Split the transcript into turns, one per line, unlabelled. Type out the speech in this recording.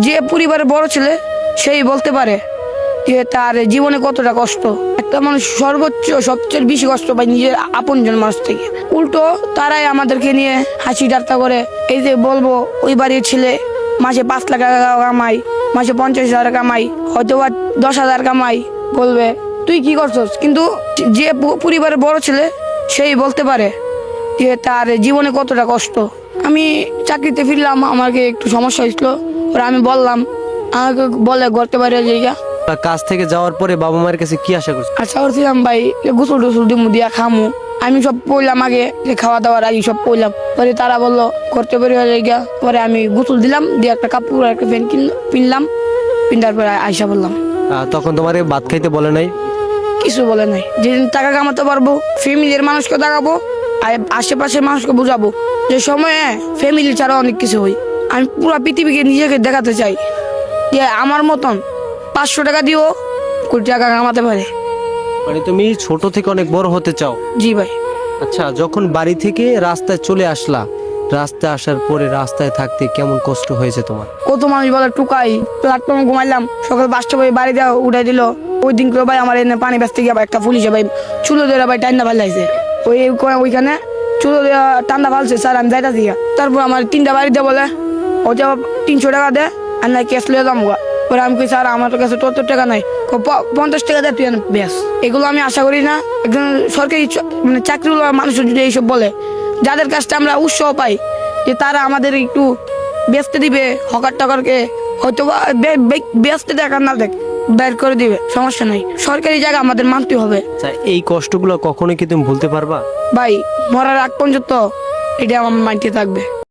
যে পরিবারের বড় ছেলে সেই বলতে পারে যে তার জীবনে কতটা কষ্ট। একটা মানুষ সবচেয়ে বেশি কষ্ট পায় নিজের আপনজন মানুষ থেকে। উল্টো তারাই আমাদেরকে নিয়ে হাসি ঠাট্টা করে। এই যে বলবো ওই বাড়ির ছেলে মাসে 5 লাখ টাকা কামাই, মাসে 50,000 কামাই, হয়তো বা 10,000 কামাই, বলবে তুই কি করছস। কিন্তু যে পরিবারের বড় ছেলে সেই বলতে পারে যে তার জীবনে কতটা কষ্ট। আমি চাকরিতে ফিরলাম, আমাকে একটু সমস্যা হয়েছিল, ওরা আমি বললাম, আমাকে বলে করতে পারে জায়গা।
কাজ থেকে যাওয়ার পরে বাবা মায়ের কাছে কি আশা করছো?
আশা করছিলাম ভাই গোসল টোসল দিমু দিয়া খামু। আমি সব পড়লাম আগে, যে খাওয়া দাওয়ার আগে সব পড়লাম। পরে তারা বললো করতে পারি জায়গা। পরে আমি গোসল দিলাম, দিয়ে একটা কাপড় একটা প্যান্ট কিনলাম, পিন্ধার পরে আয়সা বললাম।
তখন তোমার ভাত খাইতে বলে নাই?
কিছু বলে নাই। যেদিন টাকা কামাতে পারবো ফ্যামিলির মানুষকে দেখাবো, আর আশেপাশের মানুষকে বুঝাবো যে সময়ে ফ্যামিলি ছাড়া অনেক কিছু হই। আমি পুরো পৃথিবীকে নিজেকে দেখাতে চাই যে আমার মতন 500 টাকা দিয়েও কোটি টাকা কামাতে পারে।
মানে তুমি ছোট থেকে অনেক বড় হতে চাও?
জি ভাই।
আচ্ছা, যখন বাড়ি থেকে রাস্তায় চলে আসলা, রাস্তায় আসার পরে রাস্তায় থাকতে কেমন কষ্ট হয়েছে তোমার?
কত মানুষ বলে টুকাই, প্ল্যাটফর্মে ঘুমাইলাম, সকাল 5টা বাজে বাড়ি দেওয়া উঠাই দিল। ওই দিন করে ভাই আমার এনে পানি ব্যস্ত গিয়ে একটা পুলিশে ভাই চুলো ধরে ভাই টান্ডা ফালাইছে। ওইখানে চুলো টান্ডা ফালছে, স্যার আমি যাইতাছি। তারপর আমার 3টা বাড়ি দিয়ে বলে ওইটা 300 টাকা দে, আর না ক্যাশ লিয়ে যাবো। পরে আমি কই স্যার আমার কাছে 70 টাকা নাই। 50 টাকা দেয় তুই ব্যাস। এগুলো আমি আশা করি না একজন সরকারি মানে চাকরিওয়ালা মানুষ যদি এইসব বলে, যাদের কাছটা আমরা উৎসাহ পাই যে তারা আমাদের একটু বেচতে দিবে, হকার টকারকে হয়তো বেচতে দেখ আর না দেখ বের করে দিবে, সমস্যা নাই। সরকারি জায়গা আমাদের মানতে হবে।
আচ্ছা, এই কষ্টগুলো কখনো কি তুমি ভুলতে পারবা?
ভাই মরার আগ পর্যন্ত এটা আমার মাইন্ডে থাকবে।